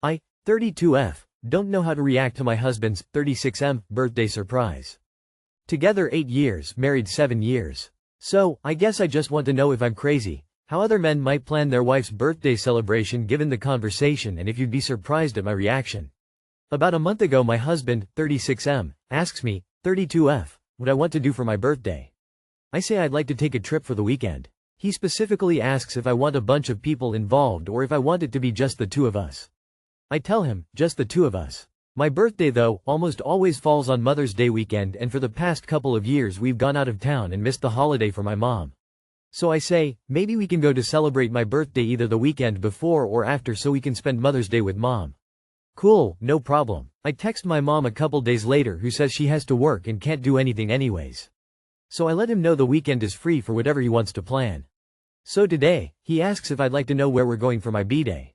I, 32F, don't know how to react to my husband's 36M birthday surprise. Together 8 years, married 7 years. So, I guess I just want to know if I'm crazy, how other men might plan their wife's birthday celebration given the conversation, and if you'd be surprised at my reaction. About a month ago my husband, 36M, asks me, 32F, what I want to do for my birthday. I say I'd like to take a trip for the weekend. He specifically asks if I want a bunch of people involved or if I want it to be just the two of us. I tell him, just the two of us. My birthday though, almost always falls on Mother's Day weekend, and for the past couple of years we've gone out of town and missed the holiday for my mom. So I say, maybe we can go to celebrate my birthday either the weekend before or after so we can spend Mother's Day with Mom. Cool, no problem. I text my mom a couple days later who says she has to work and can't do anything anyways. So I let him know the weekend is free for whatever he wants to plan. So today, he asks if I'd like to know where we're going for my B-Day.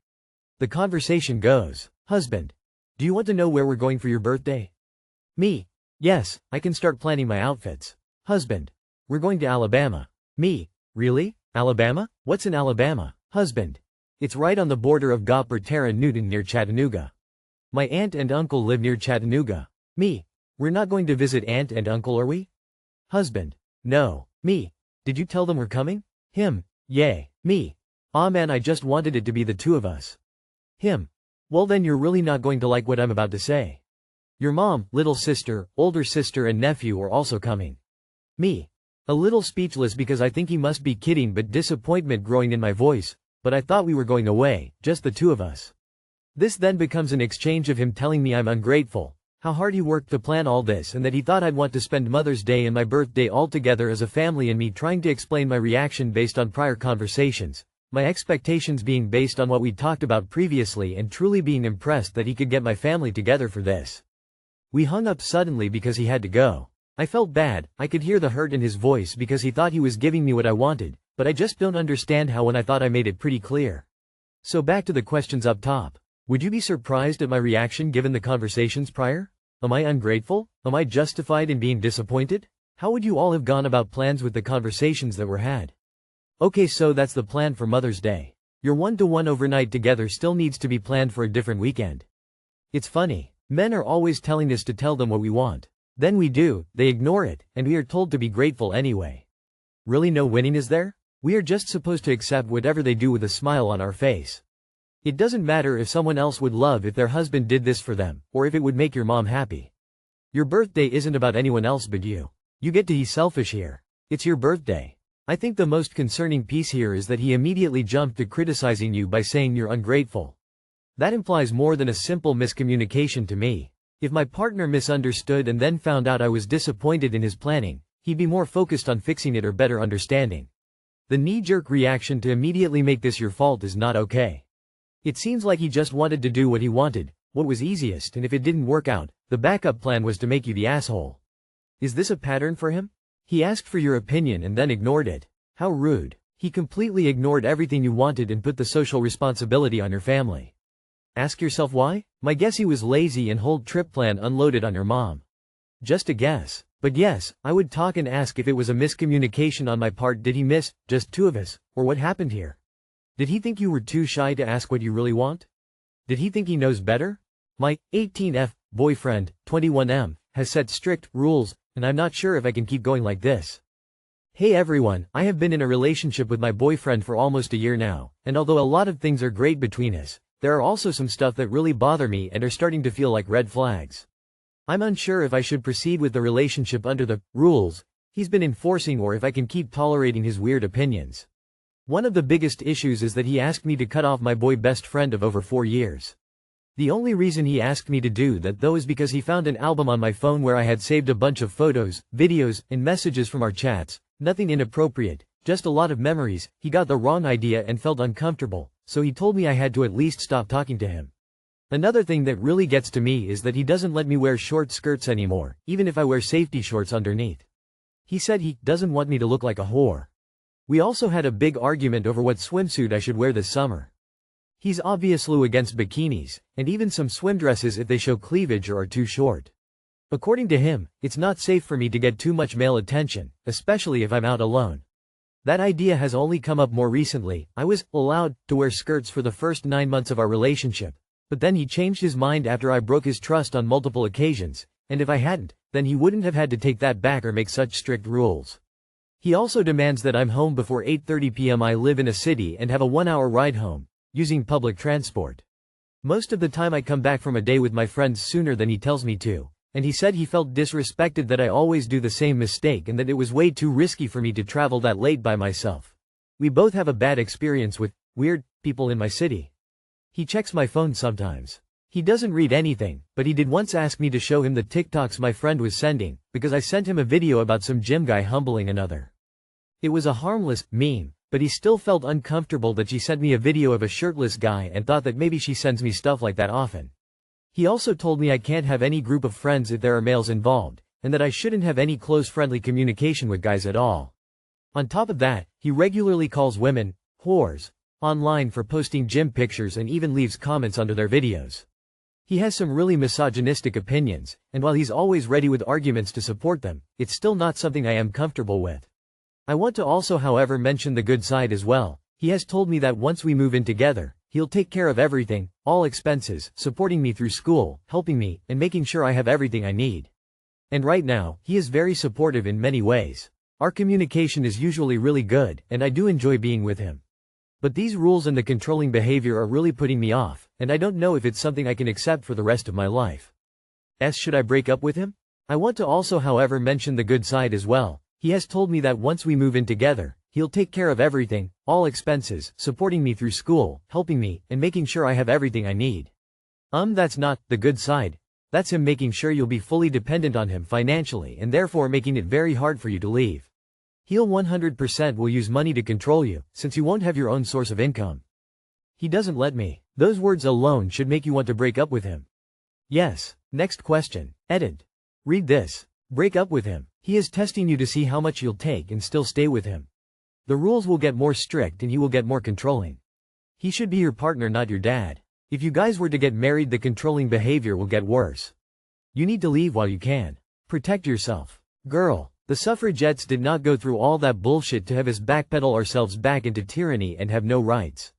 The conversation goes, husband, do you want to know where we're going for your birthday? Me, yes, I can start planning my outfits. Husband, we're going to Alabama. Me, really? Alabama? What's in Alabama? Husband, it's right on the border of Gopher Terra Newton near Chattanooga. My aunt and uncle live near Chattanooga. Me, we're not going to visit aunt and uncle, are we? Husband, no. Me, did you tell them we're coming? Him, yay. Me, aw man, I just wanted it to be the two of us. Him, well then you're really not going to like what I'm about to say. Your mom, little sister, older sister and nephew are also coming. Me, a little speechless because I think he must be kidding, but disappointment growing in my voice, but I thought we were going away, just the two of us. This then becomes an exchange of him telling me I'm ungrateful, how hard he worked to plan all this and that he thought I'd want to spend Mother's Day and my birthday all together as a family, and me trying to explain my reaction based on prior conversations, my expectations being based on what we'd talked about previously, and truly being impressed that he could get my family together for this. We hung up suddenly because he had to go. I felt bad, I could hear the hurt in his voice because he thought he was giving me what I wanted, but I just don't understand how when I thought I made it pretty clear. So back to the questions up top. Would you be surprised at my reaction given the conversations prior? Am I ungrateful? Am I justified in being disappointed? How would you all have gone about plans with the conversations that were had? Okay, so that's the plan for Mother's Day. Your one-to-one overnight together still needs to be planned for a different weekend. It's funny. Men are always telling us to tell them what we want. Then we do, they ignore it, and we are told to be grateful anyway. Really no winning is there? We are just supposed to accept whatever they do with a smile on our face. It doesn't matter if someone else would love if their husband did this for them, or if it would make your mom happy. Your birthday isn't about anyone else but you. You get to be selfish here. It's your birthday. I think the most concerning piece here is that he immediately jumped to criticizing you by saying you're ungrateful. That implies more than a simple miscommunication to me. If my partner misunderstood and then found out I was disappointed in his planning, he'd be more focused on fixing it or better understanding. The knee-jerk reaction to immediately make this your fault is not okay. It seems like he just wanted to do what he wanted, what was easiest, and if it didn't work out, the backup plan was to make you the asshole. Is this a pattern for him? He asked for your opinion and then ignored it. How rude. He completely ignored everything you wanted and put the social responsibility on your family. Ask yourself why? My guess he was lazy and whole trip plan unloaded on your mom. Just a guess. But yes, I would talk and ask if it was a miscommunication on my part. Did he miss just two of us, or what happened here? Did he think you were too shy to ask what you really want? Did he think he knows better? My 18F boyfriend, 21M, has set strict rules, and I'm not sure if I can keep going like this. Hey everyone, I have been in a relationship with my boyfriend for almost a year now, and although a lot of things are great between us, there are also some stuff that really bother me and are starting to feel like red flags. I'm unsure if I should proceed with the relationship under the rules he's been enforcing or if I can keep tolerating his weird opinions. One of the biggest issues is that he asked me to cut off my boy best friend of over 4 years. The only reason he asked me to do that though is because he found an album on my phone where I had saved a bunch of photos, videos, and messages from our chats, nothing inappropriate, just a lot of memories. He got the wrong idea and felt uncomfortable, so he told me I had to at least stop talking to him. Another thing that really gets to me is that he doesn't let me wear short skirts anymore, even if I wear safety shorts underneath. He said he doesn't want me to look like a whore. We also had a big argument over what swimsuit I should wear this summer. He's obviously against bikinis, and even some swim dresses if they show cleavage or are too short. According to him, it's not safe for me to get too much male attention, especially if I'm out alone. That idea has only come up more recently. I was allowed to wear skirts for the first 9 months of our relationship, But then he changed his mind after I broke his trust on multiple occasions, and if I hadn't, then he wouldn't have had to take that back or make such strict rules. He also demands that I'm home before 8:30 p.m. I live in a city and have a 1-hour ride home, using public transport. Most of the time I come back from a day with my friends sooner than he tells me to, and he said he felt disrespected that I always do the same mistake and that it was way too risky for me to travel that late by myself. We both have a bad experience with weird people in my city. He checks my phone sometimes. He doesn't read anything, but he did once ask me to show him the TikToks my friend was sending, because I sent him a video about some gym guy humbling another. It was a harmless meme, but he still felt uncomfortable that she sent me a video of a shirtless guy and thought that maybe she sends me stuff like that often. He also told me I can't have any group of friends if there are males involved, and that I shouldn't have any close friendly communication with guys at all. On top of that, he regularly calls women whores online for posting gym pictures and even leaves comments under their videos. He has some really misogynistic opinions, and while he's always ready with arguments to support them, it's still not something I am comfortable with. I want to also however mention the good side as well. He has told me that once we move in together, he'll take care of everything, all expenses, supporting me through school, helping me, and making sure I have everything I need. And right now, he is very supportive in many ways. Our communication is usually really good, and I do enjoy being with him. But these rules and the controlling behavior are really putting me off, and I don't know if it's something I can accept for the rest of my life. Should I break up with him? I want to also however mention the good side as well. He has told me that once we move in together, he'll take care of everything, all expenses, supporting me through school, helping me, and making sure I have everything I need. That's not the good side. That's him making sure you'll be fully dependent on him financially and therefore making it very hard for you to leave. He'll 100% will use money to control you, since you won't have your own source of income. He doesn't let me. Those words alone should make you want to break up with him. Yes. Next question. Edit. Read this. Break up with him. He is testing you to see how much you'll take and still stay with him. The rules will get more strict and he will get more controlling. He should be your partner, not your dad. If you guys were to get married, the controlling behavior will get worse. You need to leave while you can. Protect yourself. Girl. The suffragettes did not go through all that bullshit to have us backpedal ourselves back into tyranny and have no rights.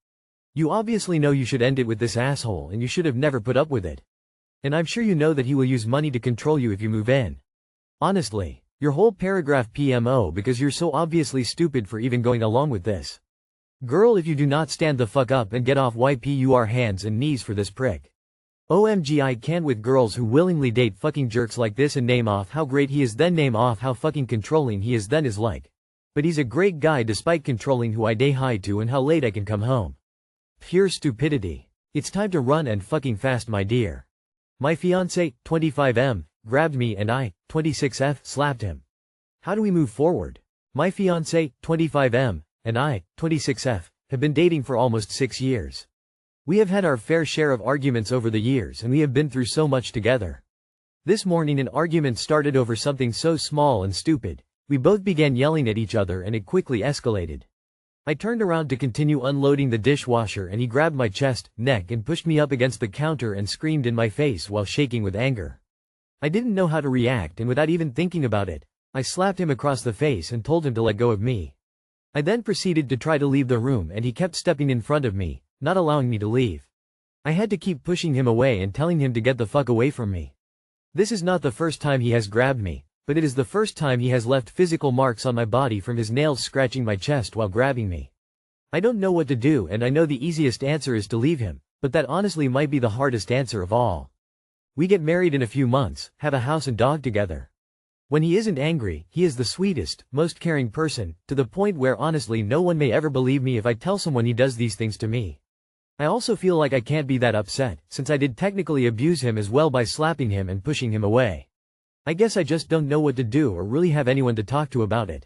You obviously know you should end it with this asshole and you should have never put up with it. And I'm sure you know that he will use money to control you if you move in. Honestly, your whole paragraph PMO because you're so obviously stupid for even going along with this. Girl, if you do not stand the fuck up and get off your hands and knees for this prick. OMG, I can't with girls who willingly date fucking jerks like this and name off how great he is then name off how fucking controlling he is then is like. But he's a great guy despite controlling who I day hi to and how late I can come home. Pure stupidity. It's time to run and fucking fast, my dear. My fiancé, 25M, grabbed me and I, 26F, slapped him. How do we move forward? My fiancé, 25M, and I, 26F, have been dating for almost 6 years. We have had our fair share of arguments over the years and we have been through so much together. This morning an argument started over something so small and stupid. We both began yelling at each other and it quickly escalated. I turned around to continue unloading the dishwasher and he grabbed my chest, neck and pushed me up against the counter and screamed in my face while shaking with anger. I didn't know how to react and without even thinking about it, I slapped him across the face and told him to let go of me. I then proceeded to try to leave the room and he kept stepping in front of me, not allowing me to leave. I had to keep pushing him away and telling him to get the fuck away from me. This is not the first time he has grabbed me, but it is the first time he has left physical marks on my body from his nails scratching my chest while grabbing me. I don't know what to do and I know the easiest answer is to leave him, but that honestly might be the hardest answer of all. We get married in a few months, have a house and dog together. When he isn't angry, he is the sweetest, most caring person, to the point where honestly no one may ever believe me if I tell someone he does these things to me. I also feel like I can't be that upset, since I did technically abuse him as well by slapping him and pushing him away. I guess I just don't know what to do or really have anyone to talk to about it.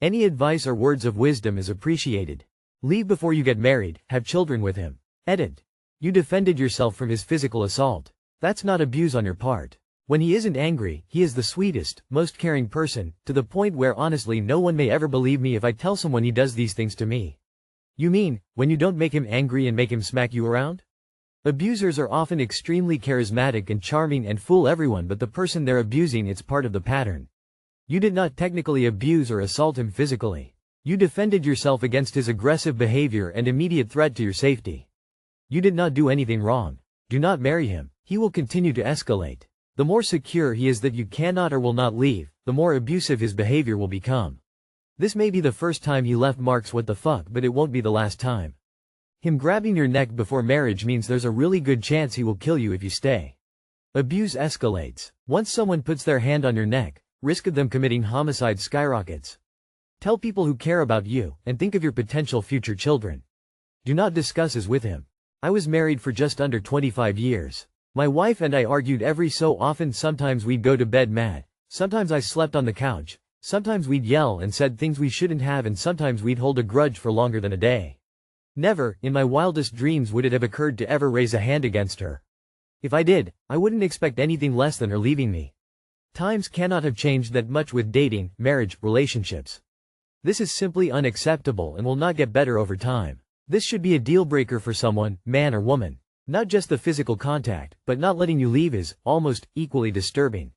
Any advice or words of wisdom is appreciated. Leave before you get married, have children with him. Edit. You defended yourself from his physical assault. That's not abuse on your part. When he isn't angry, he is the sweetest, most caring person, to the point where honestly no one may ever believe me if I tell someone he does these things to me. You mean, when you don't make him angry and make him smack you around? Abusers are often extremely charismatic and charming and fool everyone, but the person they're abusing, it's part of the pattern. You did not technically abuse or assault him physically. You defended yourself against his aggressive behavior and immediate threat to your safety. You did not do anything wrong. Do not marry him. He will continue to escalate. The more secure he is that you cannot or will not leave, the more abusive his behavior will become. This may be the first time he left marks what the fuck, but it won't be the last time. Him grabbing your neck before marriage means there's a really good chance he will kill you if you stay. Abuse escalates. Once someone puts their hand on your neck, risk of them committing homicide skyrockets. Tell people who care about you, and think of your potential future children. Do not discuss this with him. I was married for just under 25 years. My wife and I argued every so often. Sometimes we'd go to bed mad, sometimes I slept on the couch, sometimes we'd yell and said things we shouldn't have, and sometimes we'd hold a grudge for longer than a day. Never, in my wildest dreams, would it have occurred to ever raise a hand against her. If I did, I wouldn't expect anything less than her leaving me. Times cannot have changed that much with dating, marriage, relationships. This is simply unacceptable and will not get better over time. This should be a deal breaker for someone, man or woman. Not just the physical contact, but not letting you leave is almost equally disturbing.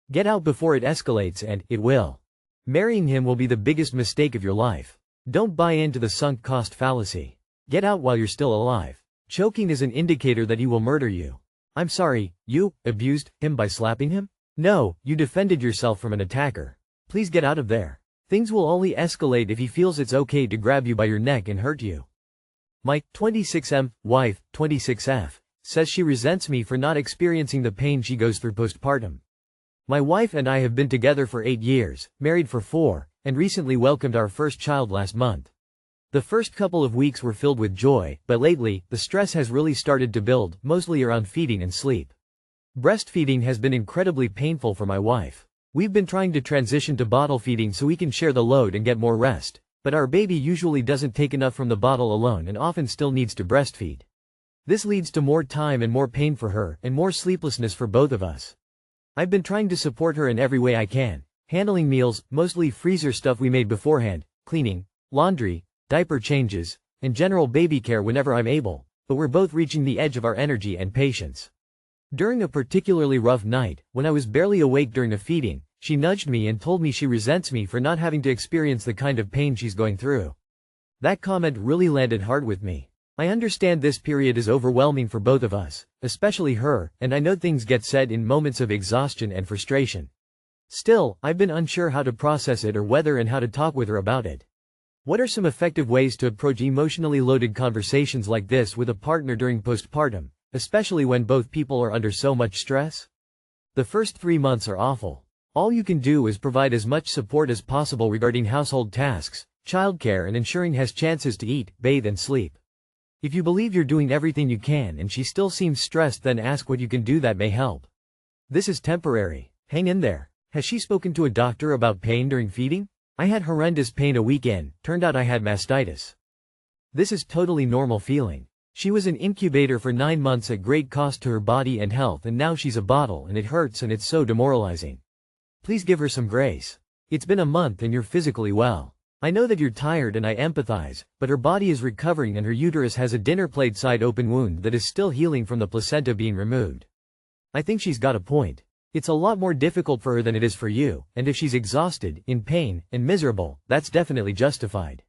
Get out before it escalates, and it will. Marrying him will be the biggest mistake of your life. Don't buy into the sunk cost fallacy. Get out while you're still alive. Choking is an indicator that he will murder you. I'm sorry, you abused him by slapping him? No, you defended yourself from an attacker. Please get out of there. Things will only escalate if he feels it's okay to grab you by your neck and hurt you. My 26M wife, 26F, says she resents me for not experiencing the pain she goes through postpartum. My wife and I have been together for 8 years, married for 4, and recently welcomed our first child last month. The first couple of weeks were filled with joy, but lately, the stress has really started to build, mostly around feeding and sleep. Breastfeeding has been incredibly painful for my wife. We've been trying to transition to bottle feeding so we can share the load and get more rest, but our baby usually doesn't take enough from the bottle alone and often still needs to breastfeed. This leads to more time and more pain for her, and more sleeplessness for both of us. I've been trying to support her in every way I can, handling meals, mostly freezer stuff we made beforehand, cleaning, laundry, diaper changes, and general baby care whenever I'm able, but we're both reaching the edge of our energy and patience. During a particularly rough night, when I was barely awake during a feeding, she nudged me and told me she resents me for not having to experience the kind of pain she's going through. That comment really landed hard with me. I understand this period is overwhelming for both of us, especially her, and I know things get said in moments of exhaustion and frustration. Still, I've been unsure how to process it or whether and how to talk with her about it. What are some effective ways to approach emotionally loaded conversations like this with a partner during postpartum, especially when both people are under so much stress? The first 3 months are awful. All you can do is provide as much support as possible regarding household tasks, childcare, and ensuring he has chances to eat, bathe, and sleep. If you believe you're doing everything you can and she still seems stressed, then ask what you can do that may help. This is temporary. Hang in there. Has she spoken to a doctor about pain during feeding? I had horrendous pain a week in, turned out I had mastitis. This is totally normal feeling. She was an incubator for 9 months at great cost to her body and health, and now she's a bottle and it hurts and it's so demoralizing. Please give her some grace. It's been a month and you're physically well. I know that you're tired and I empathize, but her body is recovering and her uterus has a dinner plate side open wound that is still healing from the placenta being removed. I think she's got a point. It's a lot more difficult for her than it is for you, and if she's exhausted, in pain, and miserable, that's definitely justified.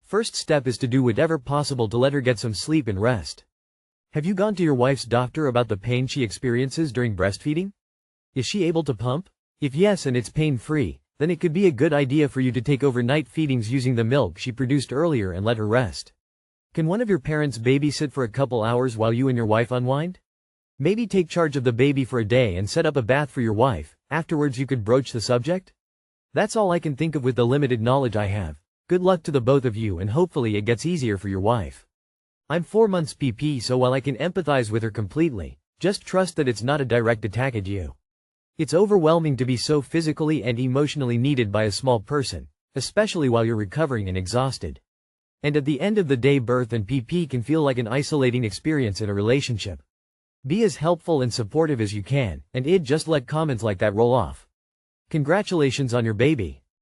First step is to do whatever possible to let her get some sleep and rest. Have you gone to your wife's doctor about the pain she experiences during breastfeeding? Is she able to pump? If yes and it's pain-free, then it could be a good idea for you to take overnight feedings using the milk she produced earlier and let her rest. Can one of your parents babysit for a couple hours while you and your wife unwind? Maybe take charge of the baby for a day and set up a bath for your wife. Afterwards you could broach the subject? That's all I can think of with the limited knowledge I have. Good luck to the both of you, and hopefully it gets easier for your wife. I'm 4 months PP, so while I can empathize with her completely, just trust that it's not a direct attack at you. It's overwhelming to be so physically and emotionally needed by a small person, especially while you're recovering and exhausted. And at the end of the day, birth and PP can feel like an isolating experience in a relationship. Be as helpful and supportive as you can, and just let comments like that roll off. Congratulations on your baby.